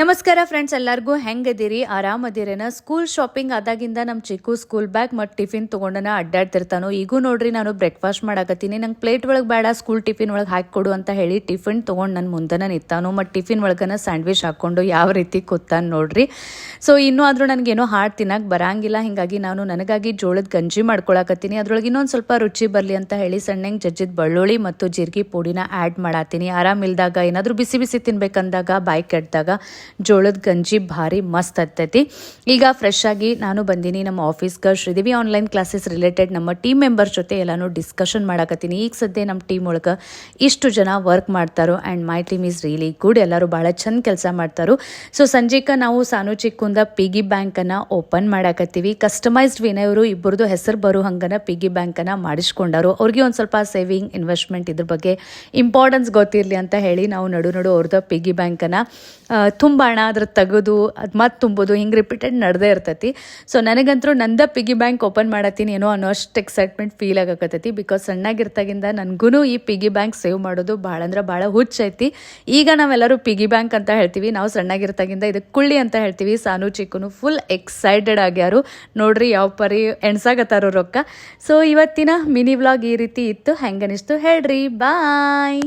ನಮಸ್ಕಾರ ಫ್ರೆಂಡ್ಸ್, ಎಲ್ಲರಿಗೂ ಹೆಂಗದಿರಿ? ಆರಾಮದಿರೇನ? School shopping ಆದಾಗಿಂದ ನಮ್ಮ ಚಿಕ್ಕು ಸ್ಕೂಲ್ ಬ್ಯಾಗ್ ಮತ್ತು ಟಿಫಿನ್ ತೊಗೊಂಡನ ಅಡ್ಡಾಡ್ತಿರ್ತಾನೋ. ಈಗೂ ನೋಡ್ರಿ ನಾನು ಬ್ರೇಕ್ಫಾಸ್ಟ್ ಮಾಡಾಕತ್ತೀನಿ. ನಂಗೆ ಪ್ಲೇಟ್ ಒಳಗೆ ಬೇಡ, ಸ್ಕೂಲ್ ಟಿಫಿನ್ ಒಳಗೆ ಹಾಕಿಕೊಡು ಅಂತ ಹೇಳಿ ಟಿಫಿನ್ ತೊಗೊಂಡು ನನ್ನ ಮುಂದೆನ ನಿಂತಾನು. ಮತ್ತು ಟಿಫಿನ್ ಒಳಗನ ಸ್ಯಾಂಡ್ವಿಚ್ ಹಾಕ್ಕೊಂಡು ಯಾವ ರೀತಿ ಕೂತಾನ ನೋಡ್ರಿ. ಸೊ ಇನ್ನೂ ಆದರೂ ನನಗೇನೋ ಹಾಡು ತಿನ್ನಕ್ಕೆ ಬರಂಗಿಲ್ಲ. ಹೀಗಾಗಿ ನಾನು ನನಗಾಗಿ ಜೋಳದ ಗಂಜಿ ಮಾಡ್ಕೊಳಕತ್ತೀನಿ. ಅದ್ರೊಳಗೆ ಇನ್ನೊಂದು ಸ್ವಲ್ಪ ರುಚಿ ಬರಲಿ ಅಂತ ಹೇಳಿ ಸಣ್ಣಂಗೆ ಜಜ್ಜಿದ ಬೆಳ್ಳುಳ್ಳಿ ಮತ್ತು ಜೀರಿಗೆ ಪುಡಿನ ಆ್ಯಡ್ ಮಾಡತ್ತೀನಿ. ಆರಾಮಿಲ್ದಾಗ ಏನಾದರೂ ಬಿಸಿ ಬಿಸಿ ತಿನ್ಬೇಕಂದಾಗ ಬಾಯಿ ಕೆಟ್ಟಾಗ ಜೋಳದ ಗಂಜಿ ಭಾರಿ ಮಸ್ತ್ ಆಗ್ತೈತಿ. ಈಗ ಫ್ರೆಶ್ ಆಗಿ ನಾನು ಬಂದೀನಿ ನಮ್ಮ ಆಫೀಸ್ಗೆ. ಶ್ರೀದೇವಿ ಆನ್ಲೈನ್ ಕ್ಲಾಸಸ್ ರಿಲೇಟೆಡ್ ನಮ್ಮ ಟೀಮ್ ಮೆಂಬರ್ಸ್ ಜೊತೆ ಎಲ್ಲಾನು ಡಿಸ್ಕಷನ್ ಮಾಡಾಕತ್ತೀನಿ. ಈಗ ಸದ್ಯ ನಮ್ಮ ಟೀಮ್ ಒಳಗೆ ಇಷ್ಟು ಜನ ವರ್ಕ್ ಮಾಡ್ತಾರೋ and my team is really good. ಎಲ್ಲರೂ ಭಾಳ ಚಂದ ಕೆಲಸ ಮಾಡ್ತಾರೋ. ಸೊ ಸಂಜೆಗೆ ನಾವು ಸಾನು ಚಿಕ್ಕುಂದ ಪಿಗಿ ಬ್ಯಾಂಕನ್ನು ಓಪನ್ ಮಾಡಾಕತ್ತೀವಿ. ಕಸ್ಟಮೈಸ್ಡ್ ವಿನಯವರು ಇಬ್ಬರದು ಹೆಸರು ಬರೋ ಹಂಗನ ಪಿಗಿ ಬ್ಯಾಂಕನ್ನು ಮಾಡಿಸ್ಕೊಂಡಾರು. ಅವ್ರಿಗೆ ಒಂದು ಸ್ವಲ್ಪ ಸೇವಿಂಗ್ ಇನ್ವೆಸ್ಟ್ಮೆಂಟ್ ಇದ್ರ ಬಗ್ಗೆ ಇಂಪಾರ್ಟೆನ್ಸ್ ಗೊತ್ತಿರಲಿ ಅಂತ ಹೇಳಿ ನಾವು ನಡು ಅವ್ರದ್ದು ಪಿಗಿ ಬ್ಯಾಂಕನ್ನು ತುಂಬಾಣ ಅದ್ರ ತೆಗೆದು ಅದು ಮತ್ತೆ ತುಂಬೋದು, ಹಿಂಗೆ ರಿಪೀಟೆಡ್ ನಡೆದೇ ಇರ್ತೈತಿ. ಸೊ ನನಗಂತೂ ನಂದ ಪಿಗಿ ಬ್ಯಾಂಕ್ ಓಪನ್ ಮಾಡತ್ತೀನಿ ಏನೋ ಅನ್ನೋ ಅಷ್ಟು ಎಕ್ಸೈಟ್ಮೆಂಟ್ ಫೀಲ್ ಆಗಕತ್ತೈತಿ. ಬಿಕಾಸ್ ಸಣ್ಣಾಗಿರ್ತಾಗಿಂದ ನನಗೂ ಈ ಪಿಗಿ ಬ್ಯಾಂಕ್ ಸೇವ್ ಮಾಡೋದು ಭಾಳ ಅಂದ್ರೆ ಭಾಳ ಹುಚ್ಚೈತಿ. ಈಗ ನಾವೆಲ್ಲರೂ ಪಿಗಿ ಬ್ಯಾಂಕ್ ಅಂತ ಹೇಳ್ತೀವಿ, ನಾವು ಸಣ್ಣಾಗಿರ್ತಾಗಿಂದ ಇದಕ್ಕೆ ಕುಳ್ಳಿ ಅಂತ ಹೇಳ್ತೀವಿ. ಸಾನು ಚಿಕ್ಕನು ಫುಲ್ ಎಕ್ಸೈಟೆಡ್ ಆಗ್ಯಾರು. ನೋಡ್ರಿ ಯಾವ ಪರಿ ಎಣ್ಸಾಗತ್ತಾರೋ ರೊಕ್ಕ. ಸೊ ಇವತ್ತಿನ ಮಿನಿ ವ್ಲಾಗ್ ಈ ರೀತಿ ಇತ್ತು. ಹೆಂಗನಿಸ್ತು ಹೇಳ್ರಿ. ಬಾಯ್.